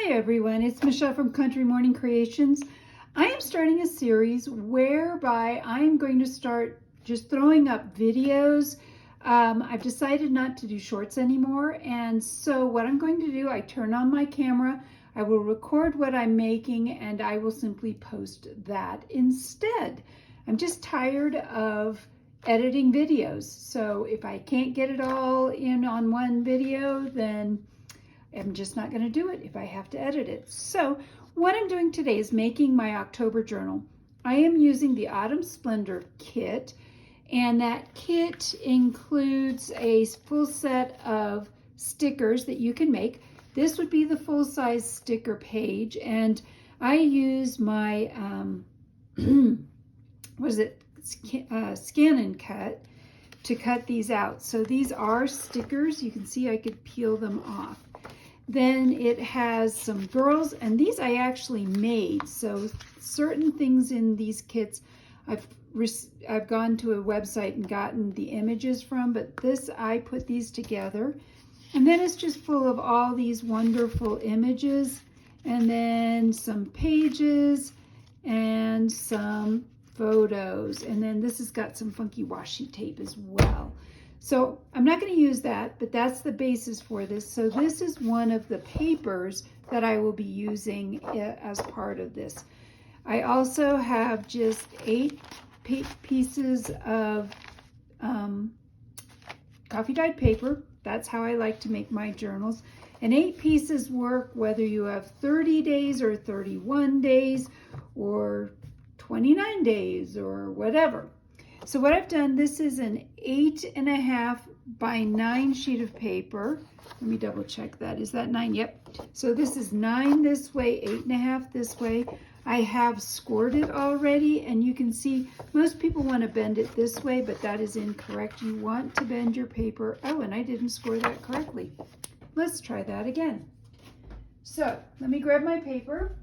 Hi everyone, it's Michelle from Country Morning Creations. I am starting a series whereby I am going to start just throwing up videos. I've decided not to do shorts anymore, and so what I'm going to do, I turn on my camera, I will record what I'm making, and I will simply post that instead. I'm just tired of editing videos, so if I can't get it all in on one video, then I'm just not going to do it if I have to edit it. So what I'm doing today is making my October journal. I am using the Autumn Splendor kit, and that kit includes a full set of stickers that you can make. This would be the full-size sticker page, and I use my Scan and Cut to cut these out. So these are stickers. You can see I could peel them off. Then it has some girls, and these I actually made. So certain things in these kits I've gone to a website and gotten the images from, but this I put these together. And then it's just full of all these wonderful images, and then some pages and some photos. And then this has got some funky washi tape as well. So I'm not going to use that, but that's the basis for this. So this is one of the papers that I will be using as part of this. I also have just 8 pieces of coffee dyed paper. That's how I like to make my journals. And 8 pieces work whether you have 30 days or 31 days or 29 days or whatever. So what I've done, this is an 8.5 by 9 sheet of paper. Let me double check that. Is that 9? Yep. So this is 9 this way, 8.5 this way. I have scored it already, and you can see most people want to bend it this way, but that is incorrect. You want to bend your paper. Oh, and I didn't score that correctly. Let's try that again. So let me grab my paper.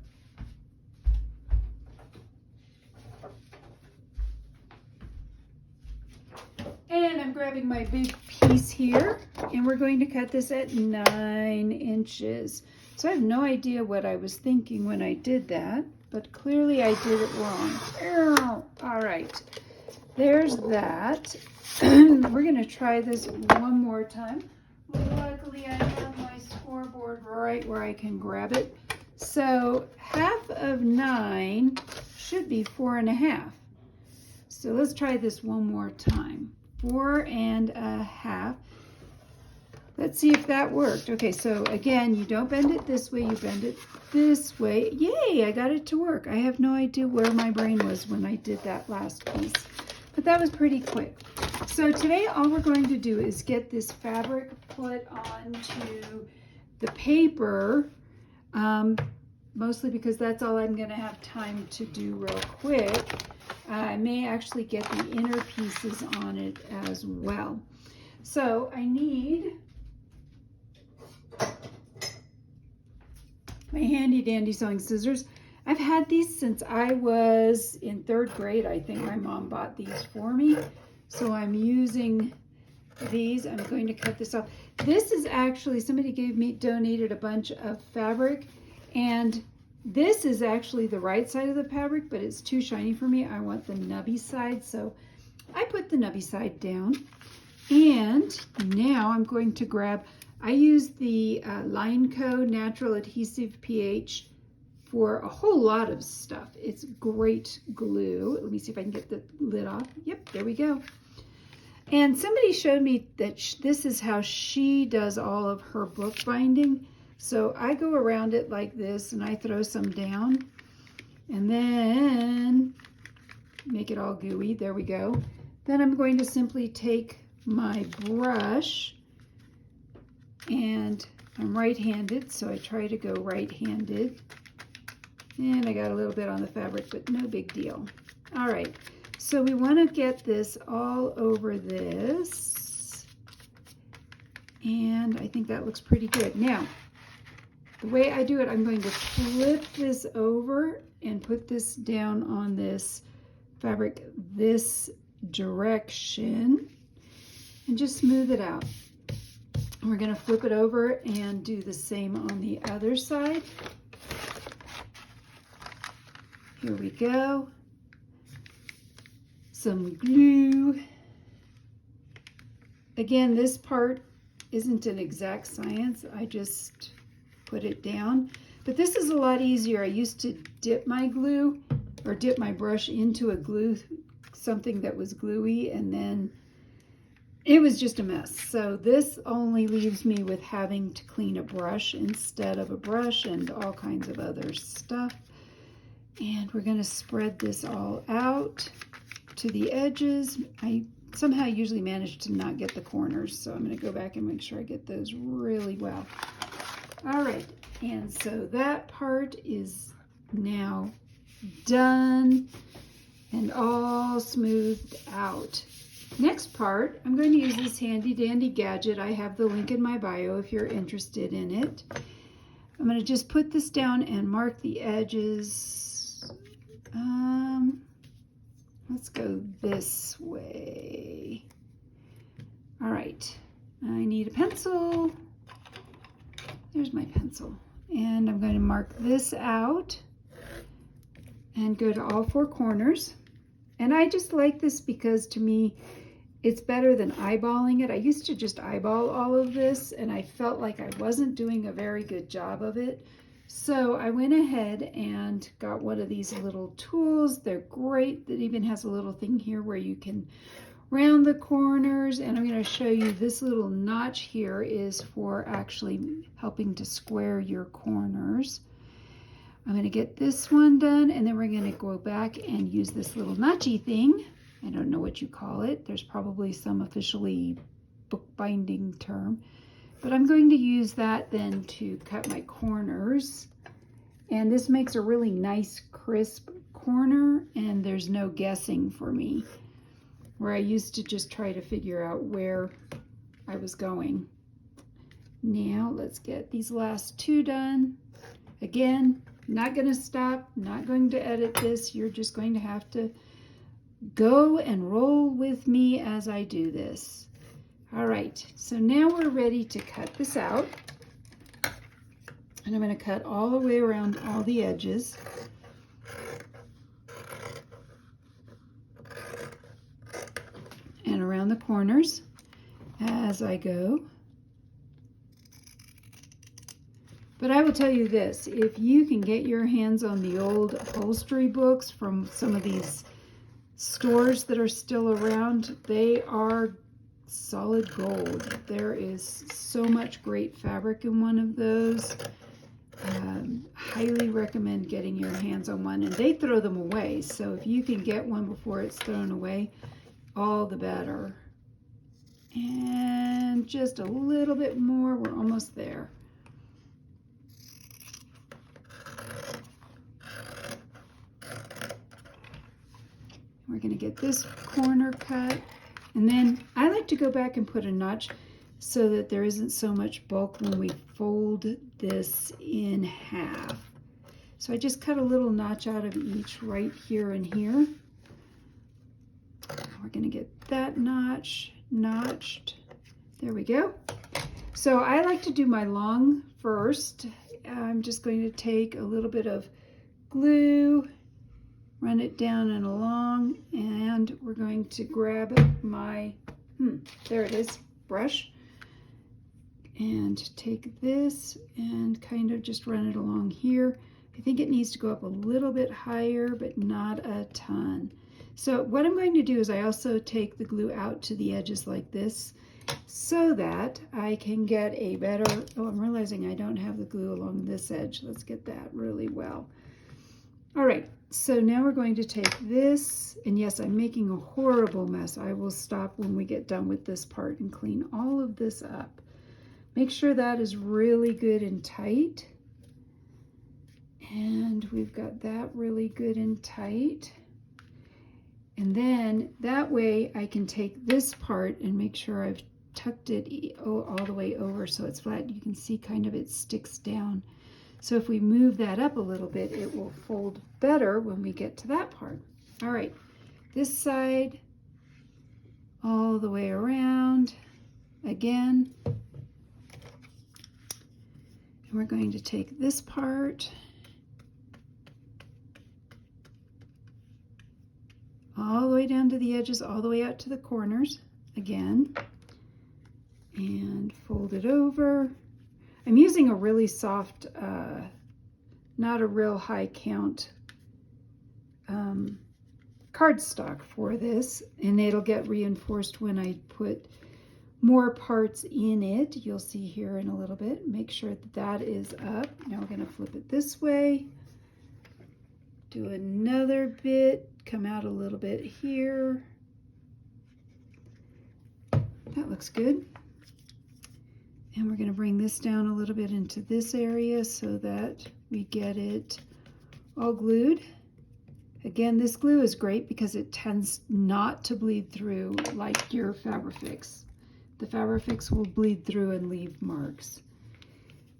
And I'm grabbing my big piece here, and we're going to cut this at 9 inches. So I have no idea what I was thinking when I did that, but clearly I did it wrong. All right, there's that. We're going to try this one more time. Luckily, I have my scoreboard right where I can grab it. So half of 9 should be 4.5. So let's try this one more time. 4.5. Let's see if that worked. Okay, so again, you don't bend it this way, you bend it this way. Yay, I got it to work. I have no idea where my brain was when I did that last piece, but that was pretty quick. So today, all we're going to do is get this fabric put onto the paper, mostly because that's all I'm going to have time to do real quick. I may actually get the inner pieces on it as well. So I need my handy dandy sewing scissors. I've had these since I was in 3rd grade. I think my mom bought these for me. So I'm using these. I'm going to cut this off. This is actually, somebody donated a bunch of fabric, and this is actually the right side of the fabric, but it's too shiny for me. I want the nubby side, so I put the nubby side down. And now I'm going to grab, I use the Lineco Natural Adhesive pH for a whole lot of stuff. It's great glue. Let me see if I can get the lid off. Yep, there we go. And somebody showed me that this is how she does all of her book binding. So I go around it like this, and I throw some down, and then make it all gooey. There we go. Then I'm going to simply take my brush, and I'm right-handed, so I try to go right-handed. And I got a little bit on the fabric, but no big deal. All right, so we want to get this all over this, and I think that looks pretty good. Now, the way I do it, I'm going to flip this over and put this down on this fabric this direction and just smooth it out. We're going to flip it over and do the same on the other side. Here we go. Some glue. Again, this part isn't an exact science. I just put it down. But this is a lot easier. I used to dip my glue or dip my brush into a glue, something that was gluey, and then it was just a mess. So this only leaves me with having to clean a brush instead of a brush and all kinds of other stuff. And we're going to spread this all out to the edges. I somehow usually manage to not get the corners, so I'm going to go back and make sure I get those really well. All right, and so that part is now done and all smoothed out. Next part, I'm going to use this handy dandy gadget. I have the link in my bio if you're interested in it. I'm going to just put this down and mark the edges. Let's go this way. All right, I need a pencil. There's my pencil. And I'm going to mark this out and go to all four corners. And I just like this because to me, it's better than eyeballing it. I used to just eyeball all of this and I felt like I wasn't doing a very good job of it. So I went ahead and got one of these little tools. They're great. It even has a little thing here where you can round the corners. And I'm going to show you this little notch here is for actually helping to square your corners. I'm going to get this one done, and then we're going to go back and use this little notchy thing. I don't know what you call it. There's probably some officially bookbinding term. But I'm going to use that then to cut my corners. And this makes a really nice crisp corner, and there's no guessing for me, where I used to just try to figure out where I was going. Now let's get these last two done. Again, not going to stop, not going to edit this. You're just going to have to go and roll with me as I do this. All right, so now we're ready to cut this out. And I'm going to cut all the way around all the edges. And around the corners as I go. But I will tell you this, if you can get your hands on the old upholstery books from some of these stores that are still around, they are solid gold. There is so much great fabric in one of those. Highly recommend getting your hands on one, and they throw them away. So if you can get one before it's thrown away, all the better. And just a little bit more, we're almost there. We're going to get this corner cut, and then I like to go back and put a notch so that there isn't so much bulk when we fold this in half. So I just cut a little notch out of each right here and here. We're going to get that notched. There we go. So I like to do my long first. I'm just going to take a little bit of glue, run it down and along, and we're going to grab my, there it is, brush, and take this and kind of just run it along here. I think it needs to go up a little bit higher, but not a ton. So what I'm going to do is I also take the glue out to the edges like this so that I can get a better, oh, I'm realizing I don't have the glue along this edge. Let's get that really well. All right, so now we're going to take this, and yes, I'm making a horrible mess. I will stop when we get done with this part and clean all of this up. Make sure that is really good and tight. And we've got that really good and tight. And then that way I can take this part and make sure I've tucked it all the way over so it's flat. You can see kind of it sticks down. So if we move that up a little bit, it will fold better when we get to that part. All right, this side, all the way around. Again, we're going to take this part all the way down to the edges, all the way out to the corners again, and fold it over. I'm using a really soft, not a real high count cardstock for this, and it'll get reinforced when I put more parts in it. You'll see here in a little bit. Make sure that that is up. Now we're going to flip it this way. Do another bit. Come out a little bit here. That looks good. And we're going to bring this down a little bit into this area so that we get it all glued. Again, this glue is great because it tends not to bleed through like your Fabrifix. The Fabrifix will bleed through and leave marks.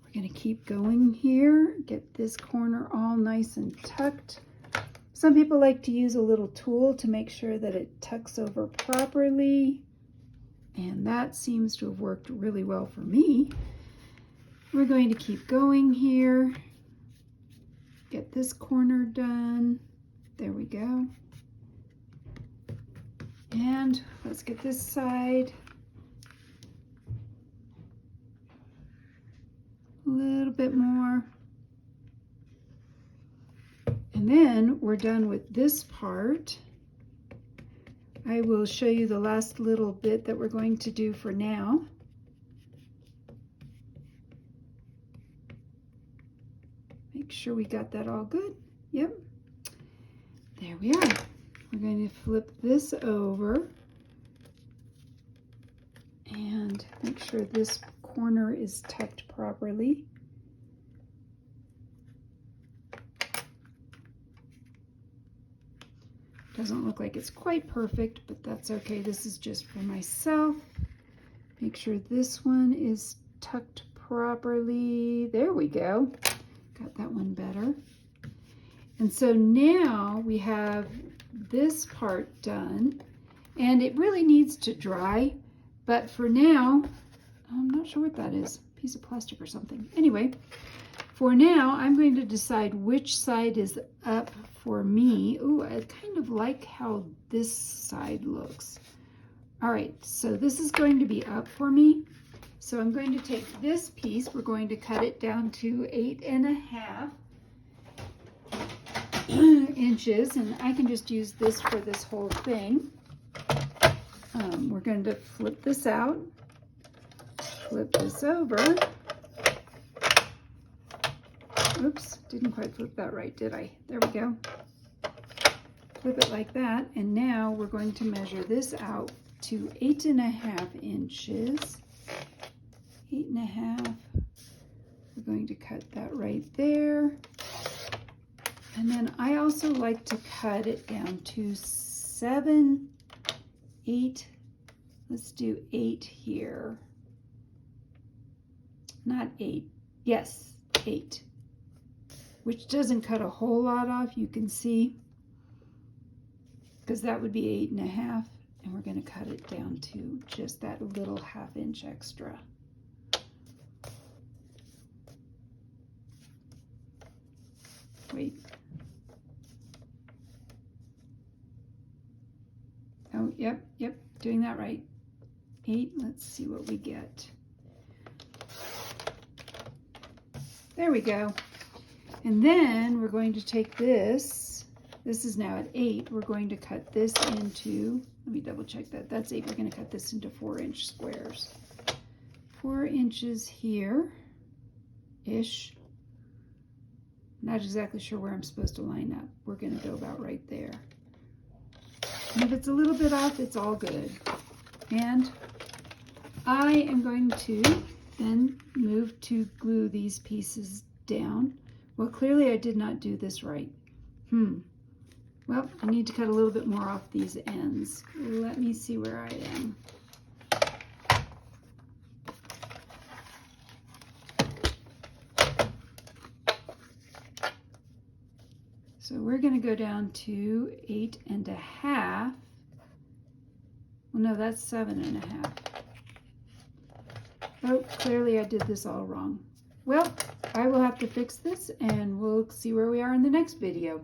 We're going to keep going here, get this corner all nice and tucked. Some people like to use a little tool to make sure that it tucks over properly, and that seems to have worked really well for me. We're going to keep going here, get this corner done. There we go. And let's get this side. A little bit more. And then we're done with this part. I will show you the last little bit that we're going to do for now. Make sure we got that all good. Yep. There we are. We're going to flip this over and make sure this corner is tucked properly. Doesn't look like it's quite perfect, but that's okay. This is just for myself. Make sure this one is tucked properly. There we go. Got that one better. And so now we have this part done, and it really needs to dry, but for now, I'm not sure what that is, a piece of plastic or something. Anyway, for now, I'm going to decide which side is up for me. Ooh, I kind of like how this side looks. All right, so this is going to be up for me. So I'm going to take this piece, we're going to cut it down to 8.5 inches, and I can just use this for this whole thing. We're going to flip this out, flip this over. Oops, didn't quite flip that right, did I? There we go. Flip it like that, and now we're going to measure this out to 8.5 inches. 8.5. We're going to cut that right there. And then I also like to cut it down to 7, 8. Let's do 8 here. Not 8. Yes, 8. Which doesn't cut a whole lot off, you can see, because that would be 8.5. And we're going to cut it down to just that little 1/2 inch extra. Wait. Oh, yep, doing that right. 8, let's see what we get. There we go. And then we're going to take this. This is now at 8. We're going to cut this into, let me double check that. That's 8. We're going to cut this into 4-inch squares. 4 inches here-ish. Not exactly sure where I'm supposed to line up. We're going to go about right there. And if it's a little bit off, it's all good. And I am going to then move to glue these pieces down. Well, clearly I did not do this right. Well, I need to cut a little bit more off these ends. Let me see where I am. So we're going to go down to 8.5. Well, no, that's 7.5. Oh, clearly I did this all wrong. Well, I will have to fix this and we'll see where we are in the next video.